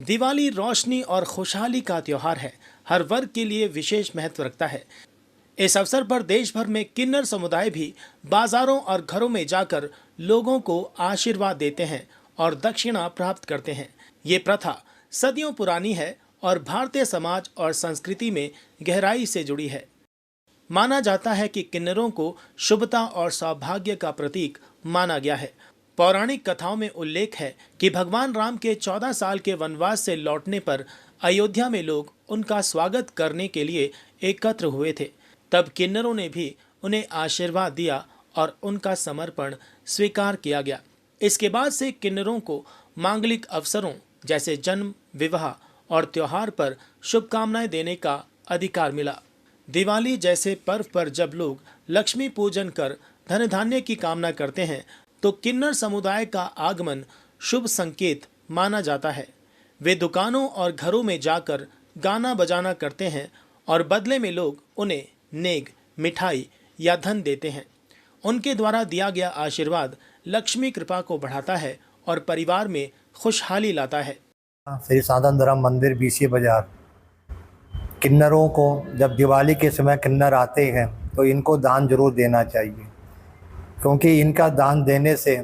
दिवाली रोशनी और खुशहाली का त्योहार है। हर वर्ग के लिए विशेष महत्व रखता है। इस अवसर पर देश भर में किन्नर समुदाय भी बाजारों और घरों में जाकर लोगों को आशीर्वाद देते हैं और दक्षिणा प्राप्त करते हैं। ये प्रथा सदियों पुरानी है और भारतीय समाज और संस्कृति में गहराई से जुड़ी है। माना जाता है कि किन्नरों को शुभता और सौभाग्य का प्रतीक माना गया है। पौराणिक कथाओं में उल्लेख है कि भगवान राम के 14 साल के वनवास से लौटने पर अयोध्या में लोग उनका स्वागत करने के लिए एकत्र हुए थे। तब किन्नरों ने भी उन्हें आशीर्वाद दिया और उनका समर्पण स्वीकार किया गया। इसके बाद से किन्नरों को मांगलिक अवसरों जैसे जन्म, विवाह और त्योहार पर शुभकामनाएं देने का अधिकार मिला। दिवाली जैसे पर्व पर जब लोग लक्ष्मी पूजन कर धन धान्य की कामना करते हैं तो किन्नर समुदाय का आगमन शुभ संकेत माना जाता है। वे दुकानों और घरों में जाकर गाना बजाना करते हैं और बदले में लोग उन्हें नेग, मिठाई या धन देते हैं। उनके द्वारा दिया गया आशीर्वाद लक्ष्मी कृपा को बढ़ाता है और परिवार में खुशहाली लाता है। श्री साधन धर्म मंदिर बीसी बाजार। किन्नरों को जब दिवाली के समय किन्नर आते हैं तो इनको दान जरूर देना चाहिए, क्योंकि इनका दान देने से,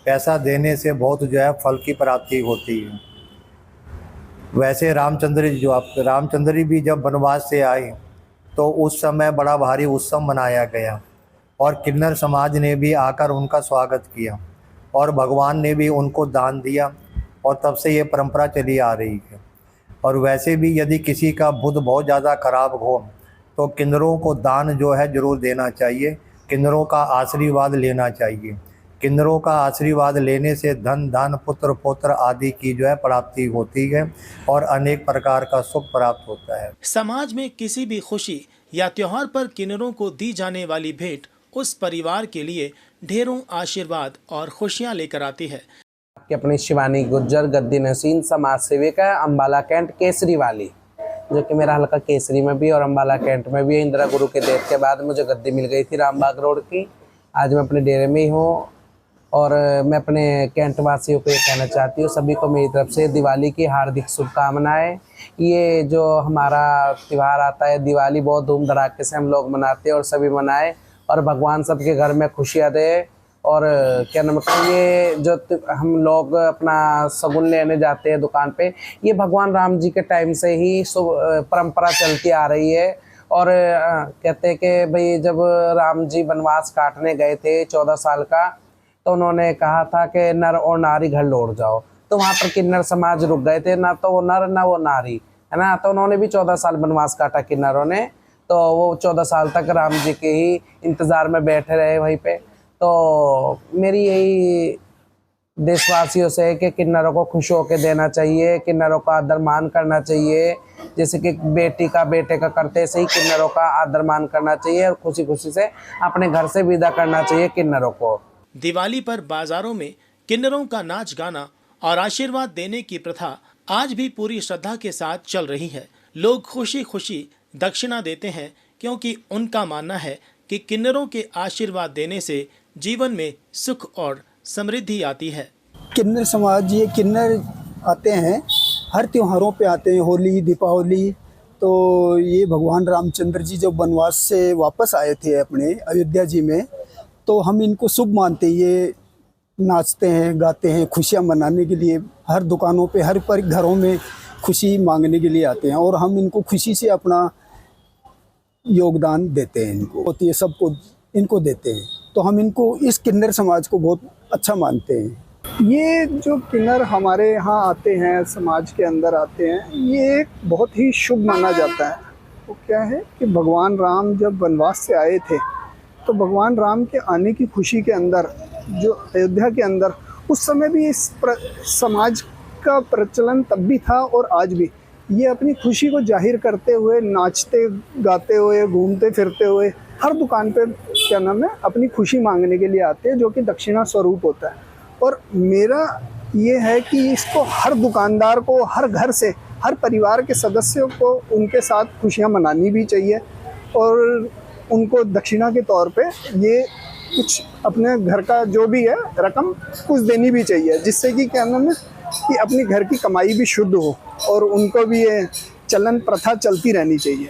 पैसा देने से बहुत जो है फल की प्राप्ति होती है। वैसे रामचंद्र जी भी जब वनवास से आए तो उस समय बड़ा भारी उत्सव मनाया गया और किन्नर समाज ने भी आकर उनका स्वागत किया और भगवान ने भी उनको दान दिया और तब से ये परंपरा चली आ रही है। और वैसे भी यदि किसी का बुध बहुत ज़्यादा खराब हो तो किन्नरों को दान जो है ज़रूर देना चाहिए, किन्नरों का आशीर्वाद लेना चाहिए। किन्नरों का आशीर्वाद लेने से धन, दान, पुत्र, पौत्र आदि की जो है प्राप्ति होती है और अनेक प्रकार का सुख प्राप्त होता है। समाज में किसी भी खुशी या त्योहार पर किन्नरों को दी जाने वाली भेंट उस परिवार के लिए ढेरों आशीर्वाद और खुशियां लेकर आती है। कि अपनी शिवानी गुर्जर गद्दी नसीन समाज सेविका अम्बाला कैंट केसरी वाली, जो कि मेरा हल्का केसरी में भी और अम्बाला कैंट में भी इंदिरा गुरु के देख के बाद मुझे गद्दी मिल गई थी रामबाग रोड की। आज मैं अपने डेरे में ही हूँ और मैं अपने कैंट वासियों को ये कहना चाहती हूँ, सभी को मेरी तरफ से दिवाली की हार्दिक शुभकामनाएं। ये जो हमारा त्यौहार आता है दिवाली, बहुत धूम धड़ाके से हम लोग मनाते हैं और सभी मनाएं और भगवान सबके घर में खुशियाँ दे। और क्या नाम है, ये जो हम लोग अपना सगुन लेने जाते हैं दुकान पे, ये भगवान राम जी के टाइम से ही परंपरा चलती आ रही है। और कहते हैं कि भाई जब राम जी वनवास काटने गए थे 14 साल का, तो उन्होंने कहा था कि नर और नारी घर लौट जाओ। तो वहाँ पर किन्नर समाज रुक गए थे, ना तो वो नर ना वो नारी, है ना। तो उन्होंने भी 14 साल वनवास काटा किन्नरों ने, तो वो 14 साल तक राम जी के ही इंतज़ार में बैठे रहे वहीं पे। तो मेरी यही देशवासियों से है कि किन्नरों को खुश होकर देना चाहिए, किन्नरों का आदर मान करना चाहिए। जैसे कि बेटी का बेटे का करते से ही किन्नरों का आदर मान करना चाहिए और खुशी खुशी से अपने घर से विदा करना चाहिए किन्नरों को। दिवाली पर बाजारों में किन्नरों का नाच गाना और आशीर्वाद देने की प्रथा आज भी पूरी श्रद्धा के साथ चल रही है। लोग खुशी खुशी दक्षिणा देते हैं क्योंकि उनका मानना है कि किन्नरों के आशीर्वाद देने से जीवन में सुख और समृद्धि आती है। किन्नर समाज, ये किन्नर आते हैं हर त्योहारों पे आते हैं, होली, दीपावली। तो ये भगवान रामचंद्र जी जब वनवास से वापस आए थे अपने अयोध्या जी में, तो हम इनको शुभ मानते हैं। ये नाचते हैं, गाते हैं, खुशियाँ मनाने के लिए हर दुकानों पे, हर पर घरों में खुशी मांगने के लिए आते हैं और हम इनको खुशी से अपना योगदान देते हैं। इनको होती है, सबको इनको देते हैं। तो हम इनको, इस किन्नर समाज को बहुत अच्छा मानते हैं। ये जो किन्नर हमारे यहाँ आते हैं, समाज के अंदर आते हैं, ये बहुत ही शुभ माना जाता है। वो क्या है कि भगवान राम जब वनवास से आए थे तो भगवान राम के आने की खुशी के अंदर, जो अयोध्या के अंदर, उस समय भी इस समाज का प्रचलन तब भी था और आज भी। ये अपनी खुशी को जाहिर करते हुए, नाचते गाते हुए, घूमते फिरते हुए हर दुकान पे क्या नाम है, अपनी खुशी मांगने के लिए आते हैं, जो कि दक्षिणा स्वरूप होता है। और मेरा ये है कि इसको हर दुकानदार को, हर घर से, हर परिवार के सदस्यों को उनके साथ खुशियाँ मनानी भी चाहिए और उनको दक्षिणा के तौर पे ये कुछ अपने घर का जो भी है रकम कुछ देनी भी चाहिए, जिससे कि क्या नाम है कि अपनी घर की कमाई भी शुद्ध हो और उनको भी ये चलन प्रथा चलती रहनी चाहिए।